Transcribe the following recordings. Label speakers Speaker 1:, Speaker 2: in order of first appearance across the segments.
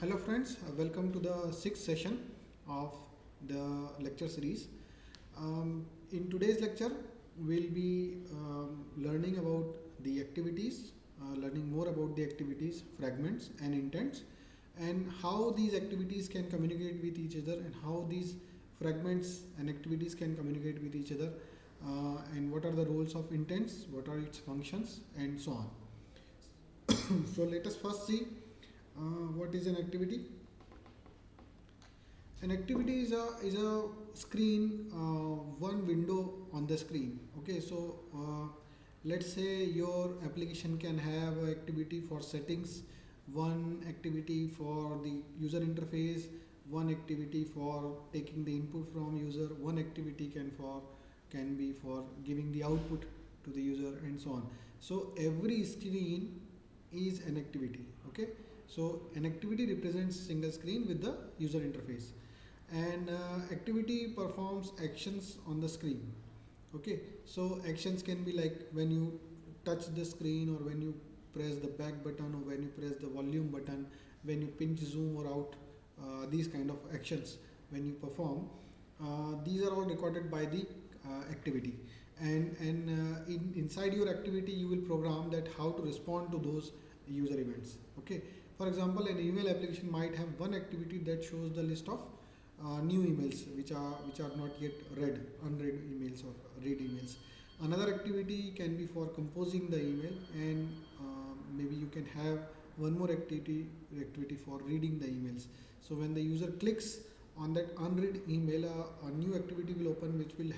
Speaker 1: Hello friends, welcome to the sixth session of the lecture series. In today's lecture, we'll be learning about the activities, learning more about the activities, fragments and intents, and how these activities can communicate with each other, and how these fragments and activities can communicate with each other, and what are the roles of intents, what are its functions, and so on. So let us first see what is an activity. An activity is a screen, one window on the screen. Okay, so let's say your application can have an activity for settings, one activity for the user interface, one activity for taking the input from user, one activity can be for giving the output to the user, and so on. So every screen is an activity. Okay, so an activity represents single screen with the user interface, and activity performs actions on the screen. Okay, so actions can be like when you touch the screen, or when you press the back button, or when you press the volume button, when you pinch zoom or out, these kind of actions when you perform, these are all recorded by the activity. And inside your activity you will program that how to respond to those user events. Okay, for example, an email application might have one activity that shows the list of new emails which are not yet unread emails or read emails. Another activity can be for composing the email, and maybe you can have one more activity for reading the emails. So when the user clicks on that unread email, a new activity will open which will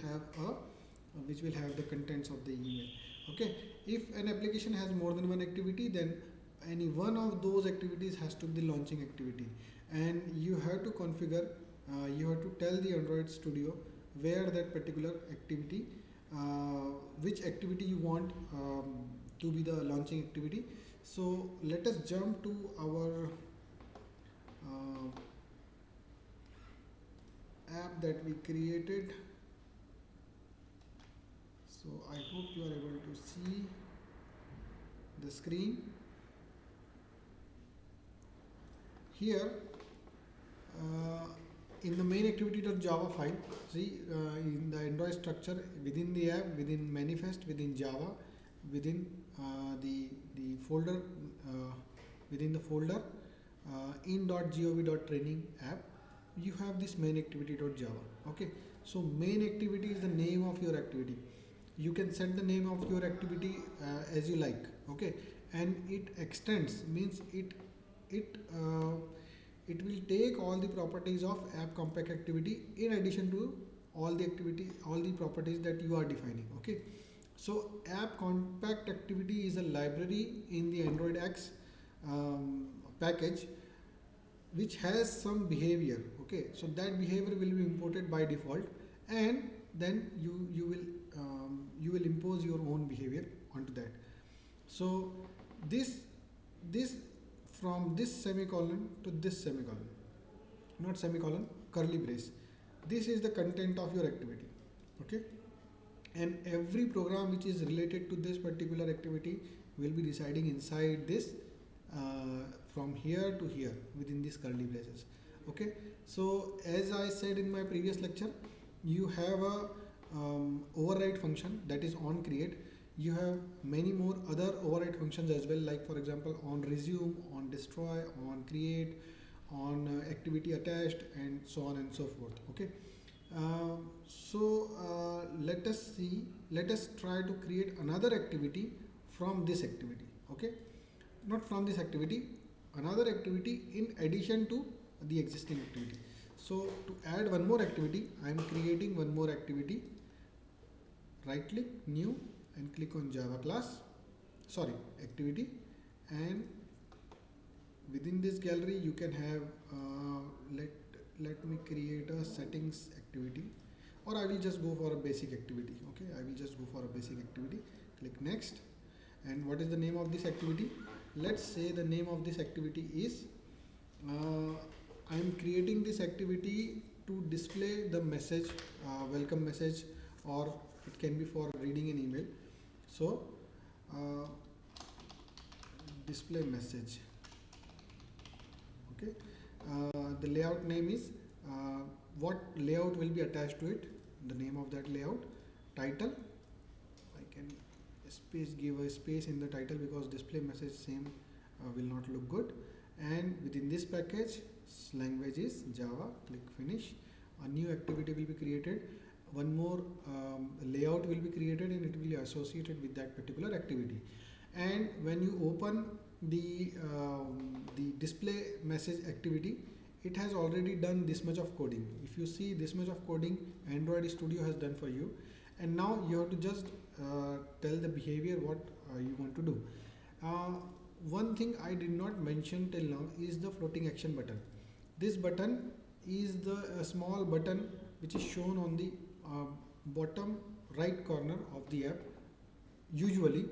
Speaker 1: have the contents of the email. Okay, if an application has more than one activity, then any one of those activities has to be the launching activity, and you have to configure, you have to tell the Android Studio where that particular activity, which activity you want to be the launching activity. So let us jump to our app that we created. So I hope you are able to see the screen here. In the main activity.java file, see, in the Android structure, within the app, within manifest, within Java, within the folder, within the folder in.gov.training app, you have this main activity.java. Okay, so main activity is the name of your activity. You can set the name of your activity as you like. Okay, and it extends, means it will take all the properties of app compact activity in addition to all the properties that you are defining. Okay, so app compact activity is a library in the Android X package which has some behavior. Okay, so that behavior will be imported by default, and then you will impose your own behavior onto that. So this from this semicolon to this semicolon, not semicolon, curly brace, this is the content of your activity. Okay, and every program which is related to this particular activity will be residing inside this, from here to here within these curly braces. Okay, so as I said in my previous lecture, you have a override function, that is on create. You have many more other override functions as well, like for example on resume, on destroy, on create, on activity attached, and so on and so forth. Okay, let us try to create another activity from this activity. Okay, not from this activity, another activity in addition to the existing activity. So to add one more activity, I am creating one more activity. Right click, new, and click on Java class, sorry, activity, and within this gallery you can have, let me create a settings activity, or I will just go for a basic activity. Okay, I will just go for a basic activity. Click next, and what is the name of this activity? Let's say the name of this activity is, I am creating this activity to display the message, welcome message, or it can be for reading an email. So display message. Okay, the layout name is what layout will be attached to it, the name of that layout. Title, I can give a space in the title because display message same will not look good. And within this package, language is Java. Click finish. A new activity will be created. One more layout will be created and it will be associated with that particular activity. And when you open the display message activity, it has already done this much of coding. If you see, this much of coding Android Studio has done for you, and now you have to just tell the behavior what you want to do. One thing I did not mention till now is the floating action button. This button is the small button which is shown on the bottom right corner of the app. Usually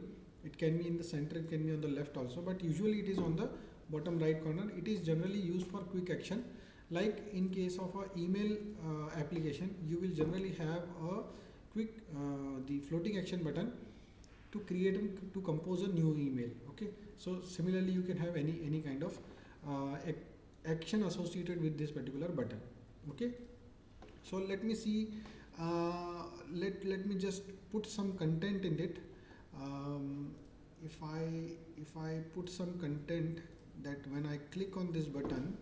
Speaker 1: it can be in the center, it can be on the left also, but usually it is on the bottom right corner. It is generally used for quick action. Like in case of a email application, you will generally have a quick the floating action button to create and to compose a new email. Okay, so similarly you can have any kind of action associated with this particular button. Okay, so let me see, let me just put some content in it. If I put some content that when I click on this button,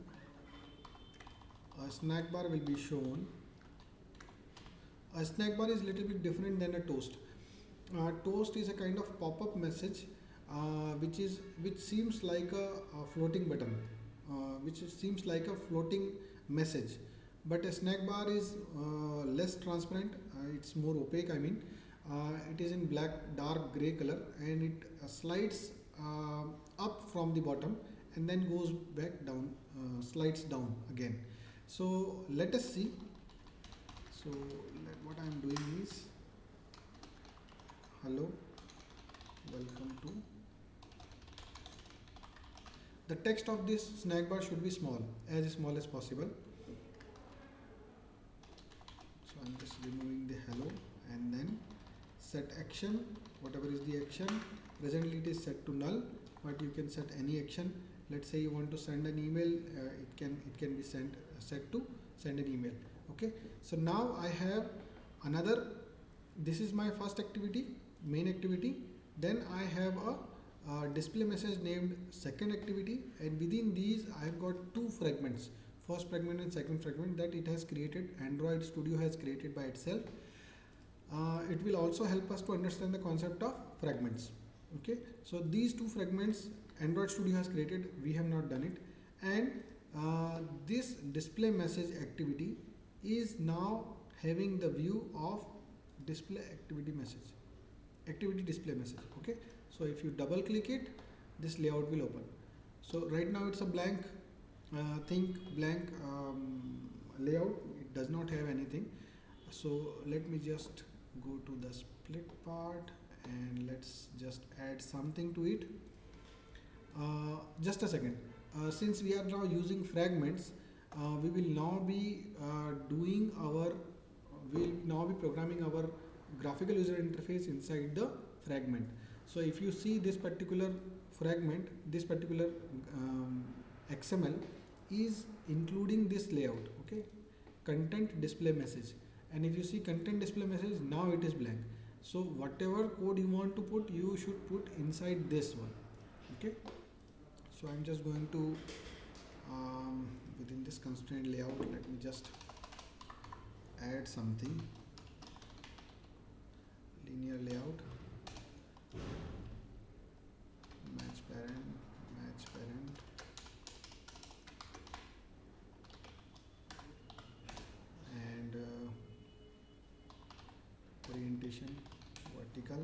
Speaker 1: a snack bar will be shown. A snack bar is little bit different than a toast. Toast is a kind of pop-up message which seems like a floating button, seems like a floating message. But a snack bar is less transparent. It's more opaque. I mean, it is in black, dark gray color, and it slides up from the bottom and then goes back down, slides down again. So let us see. So what I am doing is, hello, welcome to. The text of this snack bar should be small as possible. So I'm just removing the hello and then set action, whatever is the action. Presently it is set to null, but you can set any action. Let's say you want to send an email, it can be set to send an email. Okay, so now I have another, this is my first activity, main activity. Then I have a display message named second activity, and within these I have got two fragments, first fragment and second fragment, that it has created, Android Studio has created by itself. It will also help us to understand the concept of fragments. Okay, so these two fragments Android Studio has created, we have not done it, and this display message activity is now having the view of display activity message, activity display message. Okay, so if you double click it, this layout will open. So right now it's a blank blank layout, it does not have anything. So let me just go to the split part and let's just add something to it. Just a second. Since we are now using fragments, we will now be programming our graphical user interface inside the fragment. So if you see this particular fragment, this particular XML is including this layout. Okay, content display message, and if you see content display message, now it is blank. So whatever code you want to put, you should put inside this one. Okay, so I'm just going to within this constraint layout, let me just add something. Linear layout, match parent, and orientation vertical,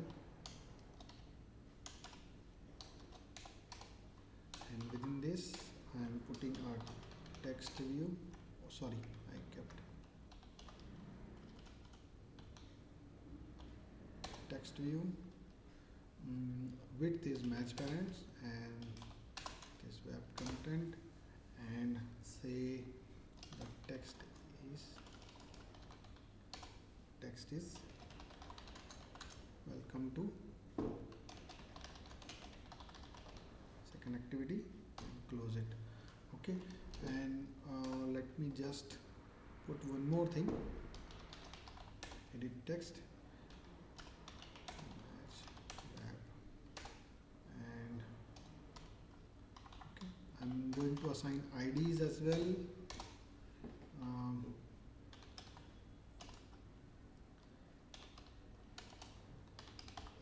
Speaker 1: and within this I am putting a text view. Oh, sorry, I kept text view. Width is match parents, and this web content, and say the text is welcome to second activity, and close it. Okay, And let me just put one more thing, edit text, and okay, I'm going to assign IDs as well. um,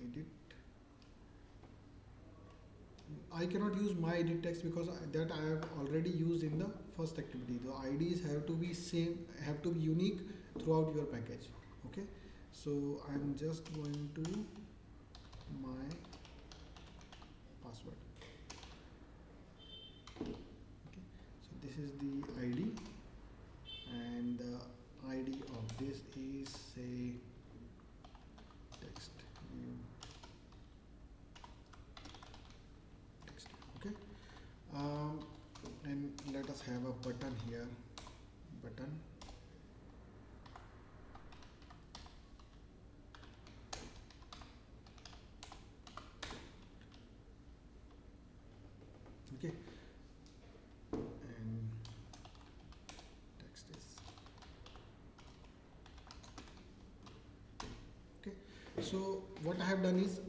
Speaker 1: Edit, I cannot use my edit text because that I have already used in the first activity. The IDs have to be same, have to be unique throughout your package. Okay, so I'm just going to my password. Okay, so this is the ID, and the ID of this is say text view text. Okay, and let us have a button here, button. Okay, and text is okay. So what I have done is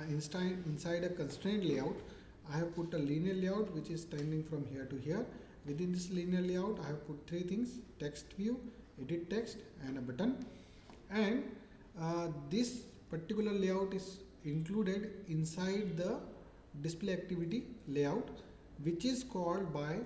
Speaker 1: inside a constraint layout, I have put a linear layout which is tending from here to here. Within this linear layout, I have put three things: text view, edit text, and a button. And this particular layout is included inside the display activity layout, which is called by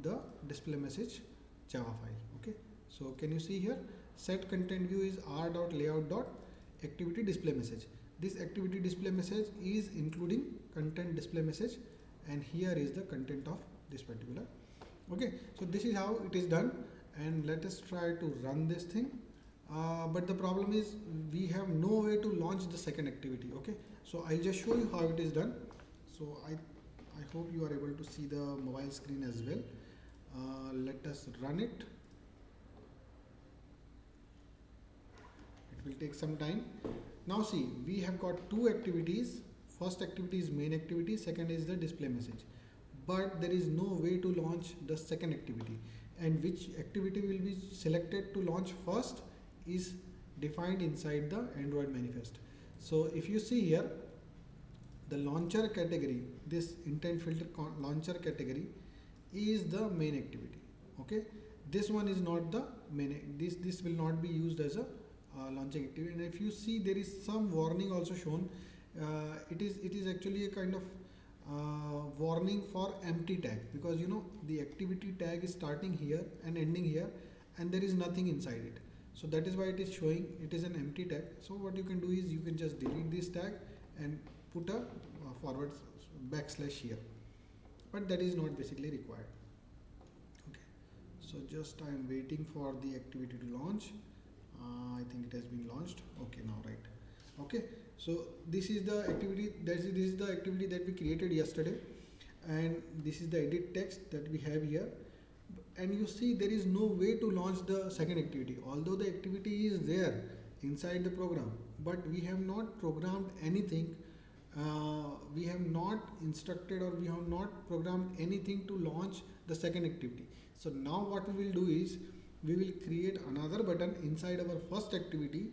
Speaker 1: the display message Java file. Okay, so can you see here? Set content view is r.layout.activity display message. This activity display message is including content display message, and here is the content of this particular. Okay, so this is how it is done, and let us try to run this thing. But the problem is we have no way to launch the second activity. Okay, so I'll just show you how it is done. So I hope you are able to see the mobile screen as well. Let us run it. It will take some time. Now see, we have got two activities. First activity is main activity, second is the display message. But there is no way to launch the second activity. And which activity will be selected to launch first is defined inside the Android manifest. So if you see here, the launcher category, this intent filter launcher category is the main activity. Okay, this one is not the main. This will not be used as a launching activity. And if you see, there is some warning also shown. It is actually a kind of warning for empty tag, because you know the activity tag is starting here and ending here, and there is nothing inside it. So that is why it is showing it is an empty tag. So what you can do is you can just delete this tag and put a forward backslash here, but that is not basically required. Okay, so just I am waiting for the activity to launch. I think it has been launched. Okay, now right. Okay, so this is the activity, this is the activity that we created yesterday, and this is the edit text that we have here. And you see there is no way to launch the second activity, although the activity is there inside the program, but we have not programmed anything. We have not instructed, or we have not programmed anything to launch the second activity. So now what we will do is we will create another button inside our first activity.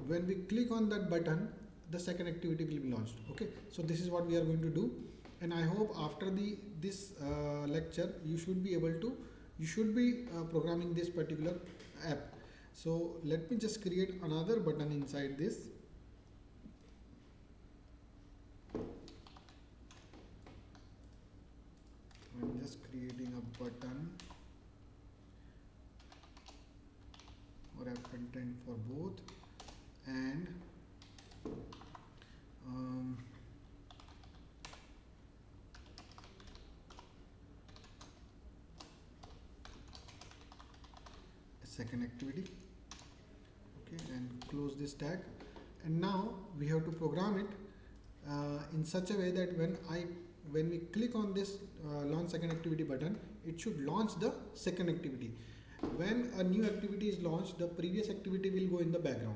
Speaker 1: When we click on that button, the second activity will be launched. Okay, so this is what we are going to do, and I hope after this lecture you should be able to, you should be programming this particular app. So let me just create another button inside this. I'm just creating a button or app content for both, and a second activity. Okay, and close this tag. And now we have to program it in such a way that when we click on this launch second activity button, it should launch the second activity. When a new activity is launched, the previous activity will go in the background.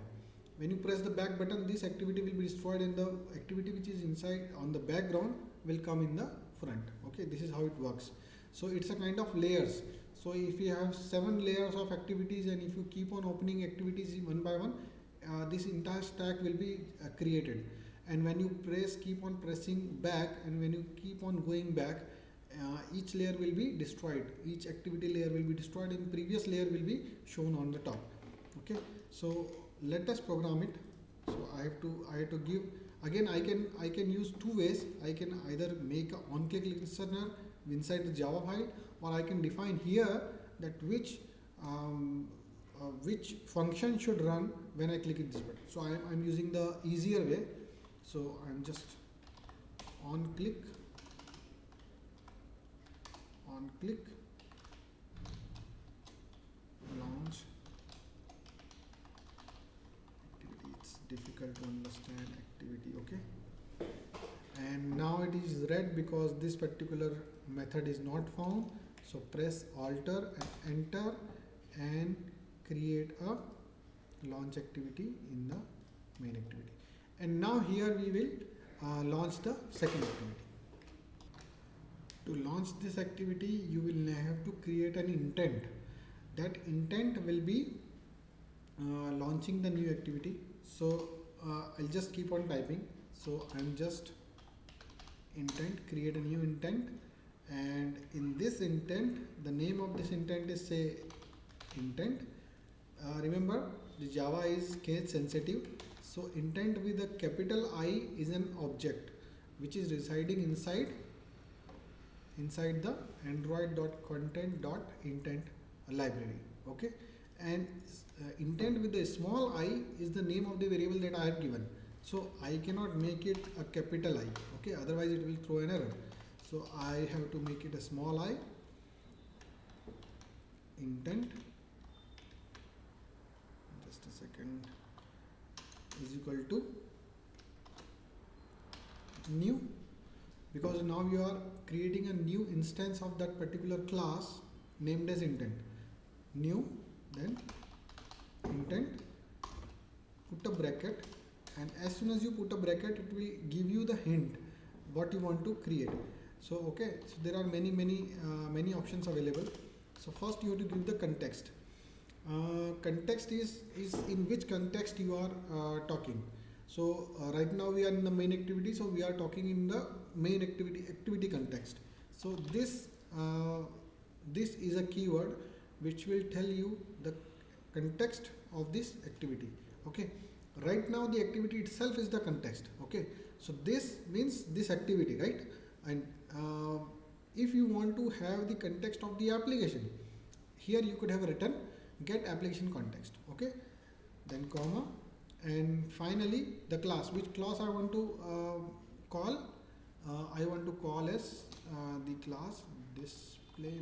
Speaker 1: When you press the back button, this activity will be destroyed, and the activity which is inside on the background will come in the front. Okay, this is how it works. So it's a kind of layers. So if you have 7 layers of activities, and if you keep on opening activities one by one, this entire stack will be created. And when you keep on pressing back, and when you keep on going back, each layer will be destroyed, each activity layer will be destroyed, and previous layer will be shown on the top. Okay, so let us program it. So I have to give, again I can use two ways. I can either make a on click listener inside the Java file, or I can define here that which function should run when I click in this button. So I'm using the easier way. So I'm just on click launch activity. It's difficult to understand activity. Okay, and now it is red because this particular method is not found. So press alter and enter and create a launch activity in the main activity. And now here we will launch the second activity. To launch this activity, you will have to create an intent. That intent will be launching the new activity. So I'll just keep on typing. So I'm just intent, create a new intent, and in this intent, the name of this intent is say intent. Remember, the Java is case sensitive. So intent with a capital I is an object which is residing inside the android.content.intent library. Okay, and intent with a small I is the name of the variable that I have given. So I cannot make it a capital I. Okay, otherwise it will throw an error. So I have to make it a small I. Intent, just a second, is equal to new, because now you are creating a new instance of that particular class named as intent. New, then intent, put a bracket, and as soon as you put a bracket, it will give you the hint what you want to create. So okay, so there are many options available. So first you have to give the context. Context is in which context you are talking. So right now we are in the main activity, so we are talking in the main activity context. So this is a keyword which will tell you the context of this activity. Okay, right now the activity itself is the context. Okay, so this means this activity, right? And if you want to have the context of the application, here you could have written get application context. Okay, then comma, and finally the class. Which class I want to call? I want to call as the class display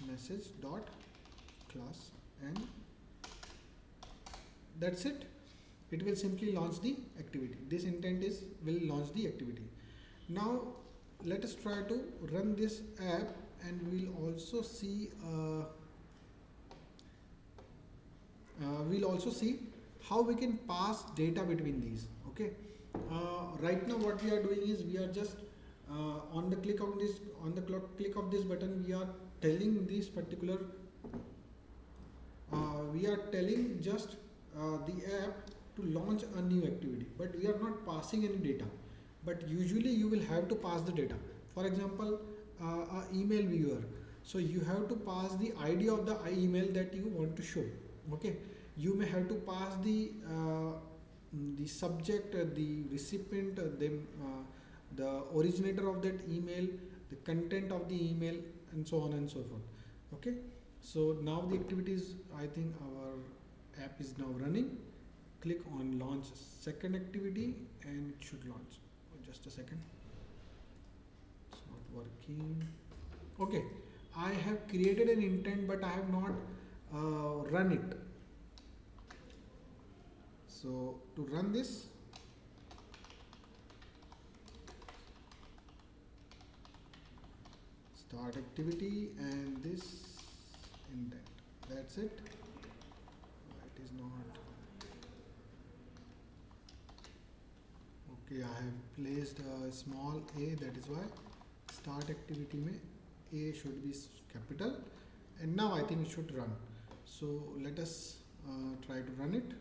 Speaker 1: message dot class, and that's it. It will simply launch the activity. This intent will launch the activity. Now let us try to run this app, and we'll also see how we can pass data between these. Okay, right now what we are doing is we are just on the click of this button, we are telling this particular we are telling just the app to launch a new activity, but we are not passing any data. But usually you will have to pass the data. For example, email viewer. So you have to pass the ID of the email that you want to show. Okay, you may have to pass the subject, the recipient, the originator of that email, the content of the email, and so on and so forth. Okay, so now the activities, I think our app is now running. Click on launch second activity and it should launch. Just a second, it's not working. Okay, I have created an intent, but I have not run it. So to run this, start activity and this intent. That's it. It is not. Okay, okay, I have placed a small a, that is why start activity mein a should be capital, and now I think it should run. So let us try to run it.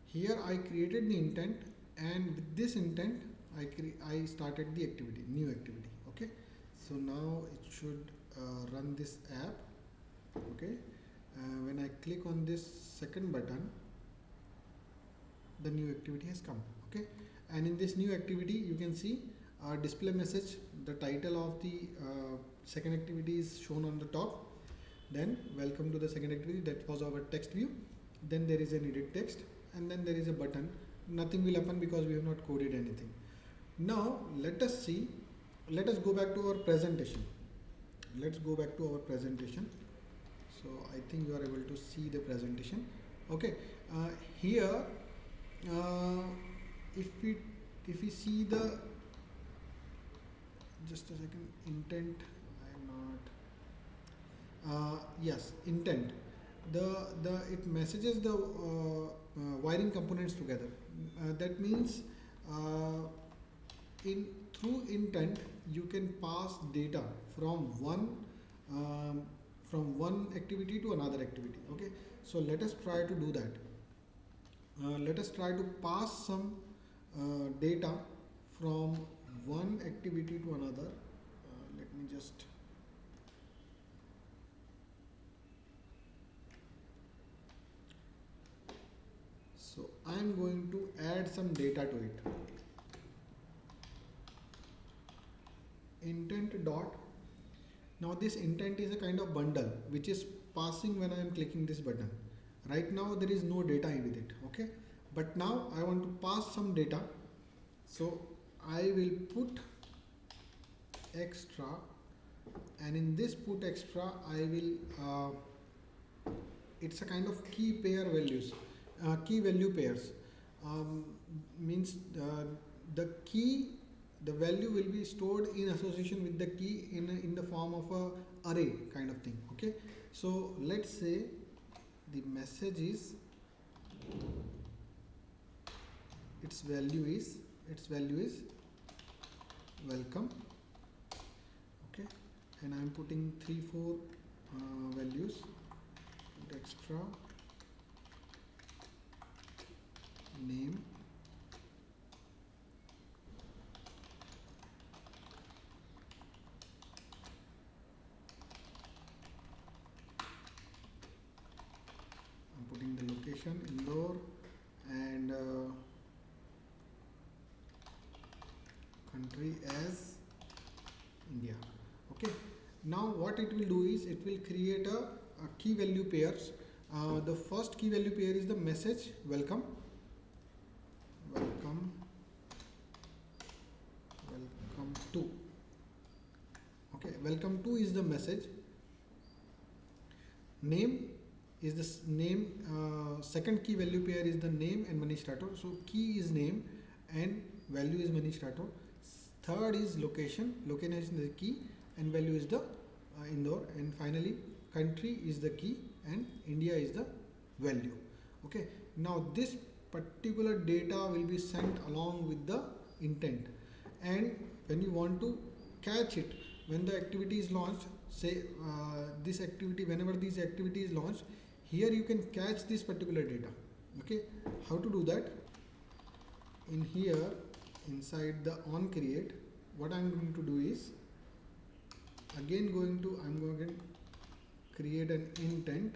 Speaker 1: Here I created the intent, and with this intent I started the activity, new activity. Okay, so now it should run this app. Okay, when I click on this second button, the new activity has come. Okay, and in this new activity you can see display message, the title of the second activity is shown on the top. Then welcome to the second activity, that was our text view. Then there is an edit text, and then there is a button. Nothing will happen because we have not coded anything. Now let us see, let us go back to our presentation. Let's go back to our presentation. So I think you are able to see the presentation. Okay, here if we see the, just a second, intent, I am not yes, intent, the it messages the wiring components together. That means in through intent you can pass data from one activity to another activity. Okay, so let us try to do that. Let us try to pass some data from one activity to another. Let me just so I am going to add some data to it. Intent dot, now this intent is a kind of bundle which is passing when I am clicking this button. Right now there is no data with it. Okay, but now I want to pass some data, so I will put extra, and in this put extra I will it's a kind of key pair values, key value pairs. Means the value will be stored in association with the key in the form of a array kind of thing. Okay, so let's say the message is, its value is welcome. Okay, and I'm putting 3-4 values, extra, name, I'm putting the location Indore, and country as India. Okay, now what it will do is it will create a key value pairs. The first key value pair is the message welcome, welcome to. Okay, welcome to is the message. Name is this name, second key value pair is the name and Manish Rathore. So key is name and value is Manish Rathore. Third is location, location is the key and value is the Indore, and finally country is the key and India is the value. Okay, now this particular data will be sent along with the intent, and when you want to catch it, when the activity is launched, say this activity, whenever this activity is launched, here you can catch this particular data. Okay, how to do that? In here, inside the on create, what I'm going to do is I'm going to create an intent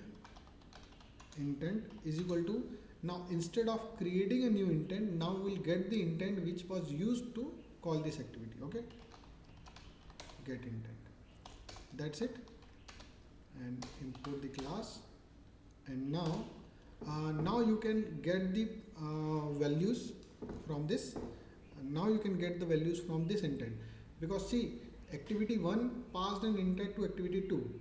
Speaker 1: is equal to, now instead of creating a new intent, now we'll get the intent which was used to call this activity. Okay, get intent, that's it, and import the class, and now you can get the values from this. Now you can get the values from this intent, because see, activity 1 passed an intent to activity 2.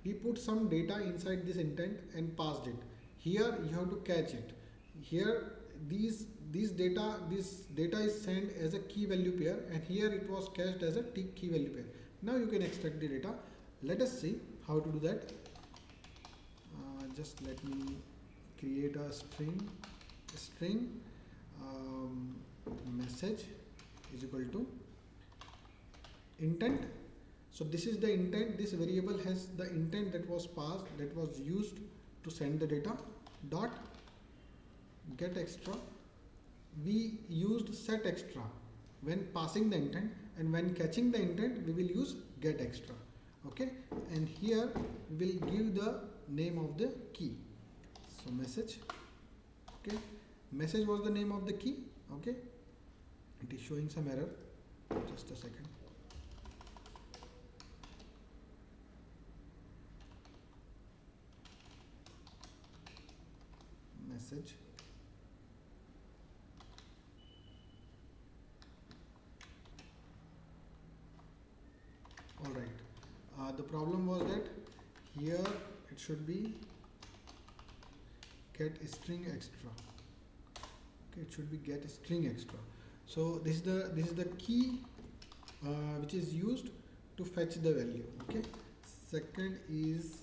Speaker 1: We put some data inside this intent and passed it. Here you have to catch it. Here this data is sent as a key value pair, and here it was cached as a key value pair. Now you can extract the data. Let us see how to do that. Just let me create a string. um, message is equal to intent. So this is the intent. This variable has the intent that was passed, that was used to send the data. Dot get extra. We used set extra when passing the intent, and when catching the intent we will use get extra. Okay, and here we will give the name of the key. So message. Okay, message was the name of the key. Okay, it is showing some error. Just a second. Message. All right. The problem was that here it should be get string extra. Okay, it should be get string extra. So this is the key which is used to fetch the value. Okay. Second is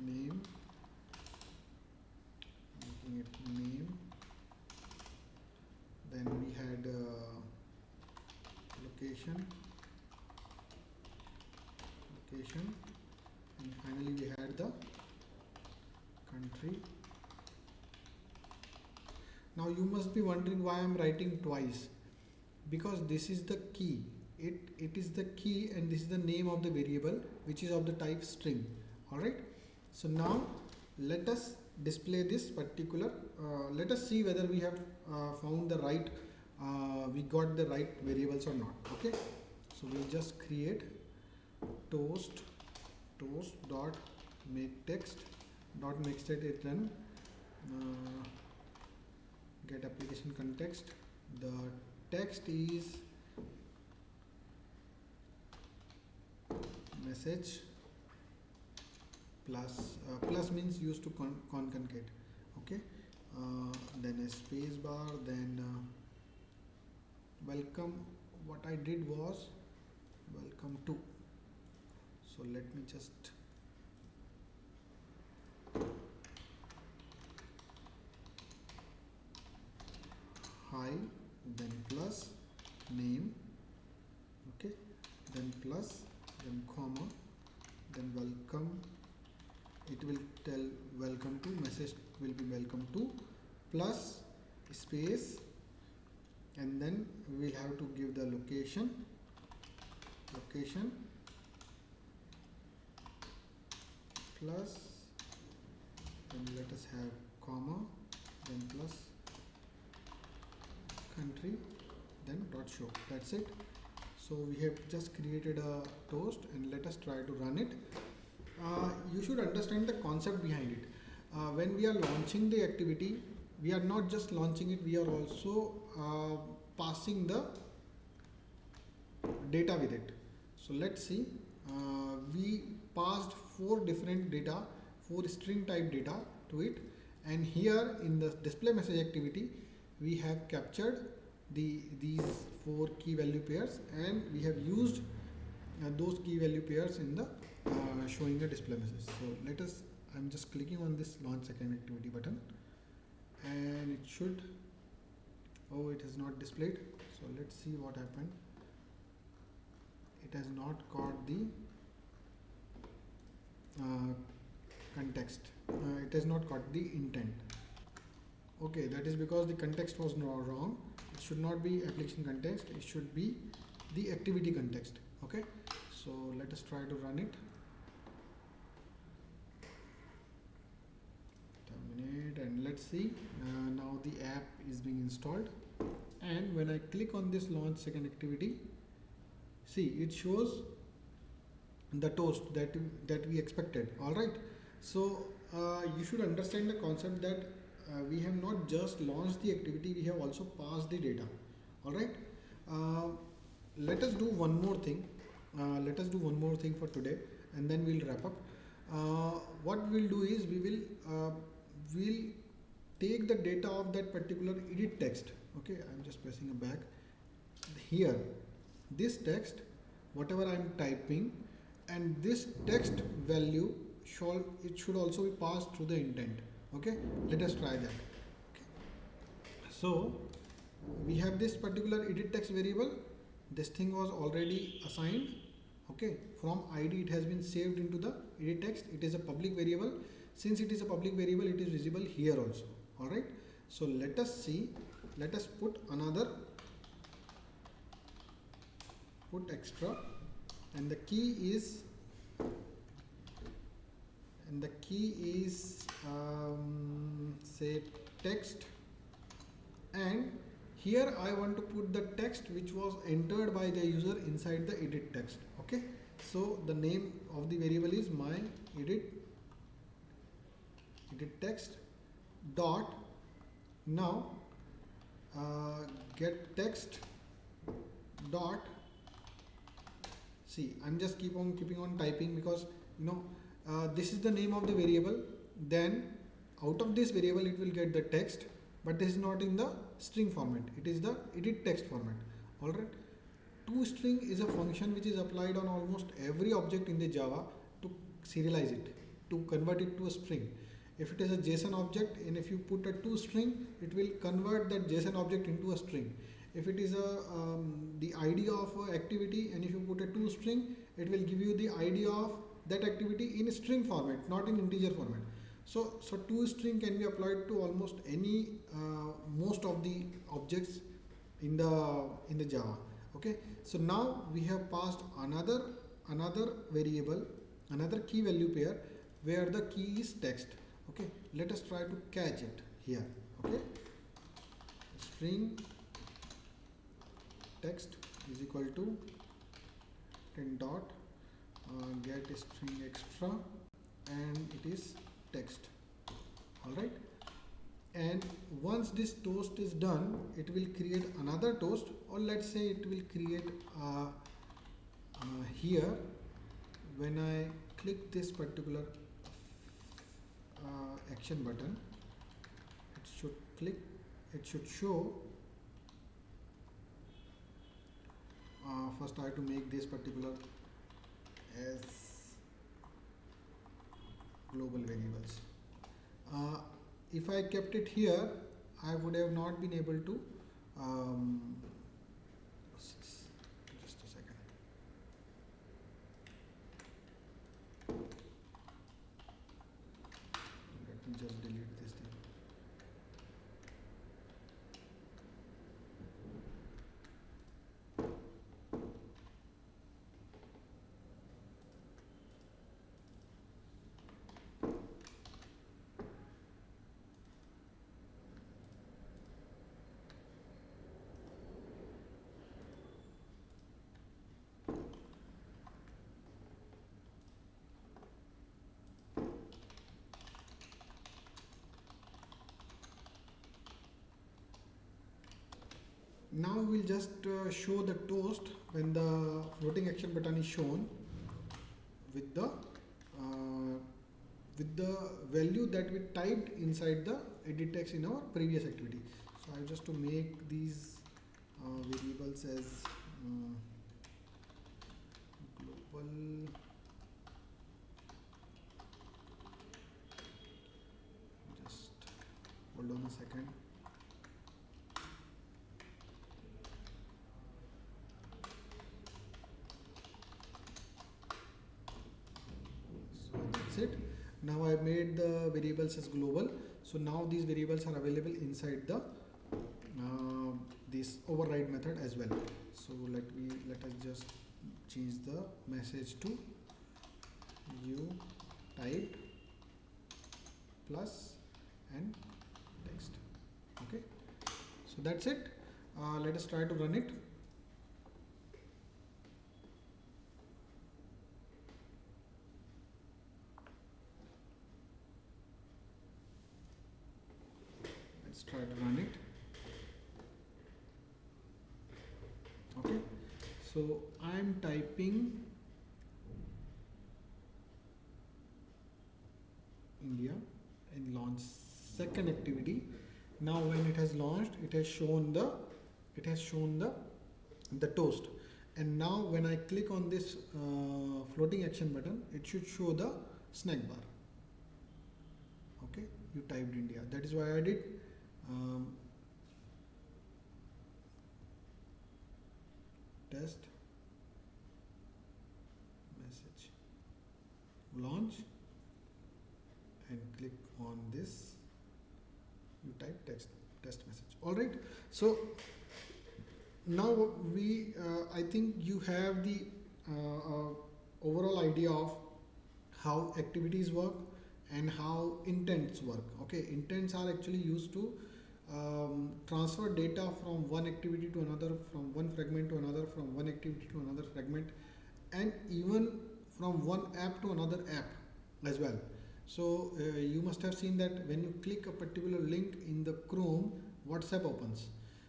Speaker 1: name, making it name. Then we had location, and finally we had the country. Now you must be wondering why I am writing twice, because this is the key. It is the key, and this is the name of the variable which is of the type string. Alright, so now let us display this particular, let us see whether we have found the right, we got the right variables or not. Okay, so we'll just create toast dot make text dot make state it run get application context. The text is message plus means used to concatenate. Okay, then a space bar, then welcome. What I did was welcome to. So let me just hi, then plus name. Okay, then plus, then comma, then welcome. It will tell welcome to, message will be welcome to, plus space, and then we will have to give the location, plus, then let us have comma, then plus country, then dot show. That's it. So we have just created a toast, and let us try to run it. You should understand the concept behind it. When we are launching the activity, we are not just launching it, we are also passing the data with it. So let's see, we passed 4 different data, 4 string type data to it, and here in the display message activity we have captured these 4 key value pairs, and we have used those key value pairs in the showing a display message. So let us, I'm just clicking on this launch second activity button, and it should, oh, it has not displayed. So let's see what happened. It has not got the context, it has not got the intent. Okay, that is because the context was wrong. It should not be application context, it should be the activity context. Okay, so let us try to run it. Terminate, and let's see, now the app is being installed, and when I click on this launch second activity, see, it shows the toast that we expected. All right, so you should understand the concept that we have not just launched the activity, we have also passed the data. All right, let us do one more thing. Let us do one more thing for today, and then we'll wrap up. What we'll do is we'll take the data of that particular edit text. Okay, I'm just pressing a back here. This text, whatever I'm typing, and this text value should also be passed through the intent. Okay, let us try that. Okay. So we have this particular edit text variable. This thing was already assigned. Okay, from id it has been saved into the edit text. It is a public variable. Since it is a public variable, it is visible here also. All right, so let us see, let us put another, put extra, and the key is, say text, and here I want to put the text which was entered by the user inside the edit text. Okay, so the name of the variable is my edit text dot, now get text dot, see I'm just keeping on typing because this is the name of the variable. Then out of this variable it will get the text, but this is not in the string format, it is the edit text format. All right, toString is a function which is applied on almost every object in the Java to serialize it, to convert it to a string. If it is a JSON object, and if you put a toString, it will convert that JSON object into a string. If it is the ID of activity, and if you put a toString, it will give you the ID of that activity in string format, not in integer format. So toString can be applied to almost any most of the objects in the Java. Okay, so now we have passed another variable, another key value pair where the key is text. Okay, let us try to catch it here. Okay, string text is equal to 10 dot get string extra, and it is text. All right, and once this toast is done, it will create another toast, or let's say it will create here when I click this particular action button, it should show, first I have to make this particular as global variables. If I kept it here, I would have not been able to just a second. Let me just delete this thing. Now we'll just show the toast when the floating action button is shown with the value that we typed inside the edit text in our previous activity. So I just to make these variables as global just hold on a second. It. Now I have made the variables as global, so now these variables are available inside the this override method as well. So let us just change the message to you typed plus and text. Okay, so that's it. Let us try to run it. Try to run it. Okay, so I am typing India and launch second activity. Now when it has launched, it has shown the toast, and now when I click on this floating action button, it should show the snack bar. Okay. you typed India. That is why I did um, test message launch and click on this. You type test message. All right. So now I think you have the overall idea of how activities work and how intents work. Okay, intents are actually used to transfer data from one activity to another, from one fragment to another, from one activity to another fragment, and even from one app to another app as well. So you must have seen that when you click a particular link in the Chrome, WhatsApp opens.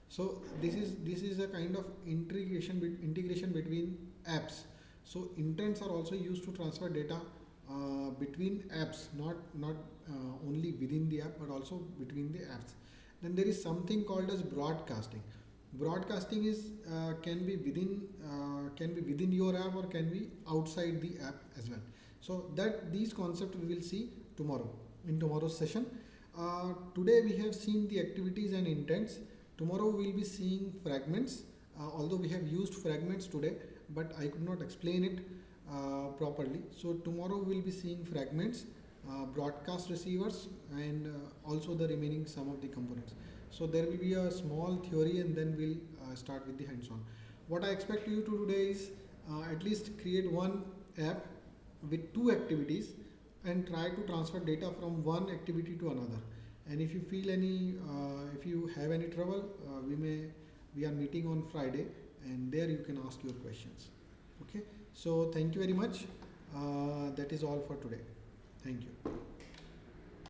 Speaker 1: So this is a kind of integration between apps. So intents are also used to transfer data between apps, not only within the app but also between the apps. Then there is something called as broadcasting. Broadcasting is can be within your app or can be outside the app as well. So that these concepts we will see tomorrow in tomorrow's session. Today we have seen the activities and intents. Tomorrow we will be seeing fragments. Although we have used fragments today, but I could not explain it properly. So tomorrow we will be seeing fragments, broadcast receivers, and also the remaining some of the components. So there will be a small theory and then we'll start with the hands-on. What I expect you to do today is at least create one app with two activities and try to transfer data from one activity to another. And if you feel if you have any trouble, we are meeting on Friday, and there you can ask your questions. Okay. So thank you very much. That is all for today. Thank you.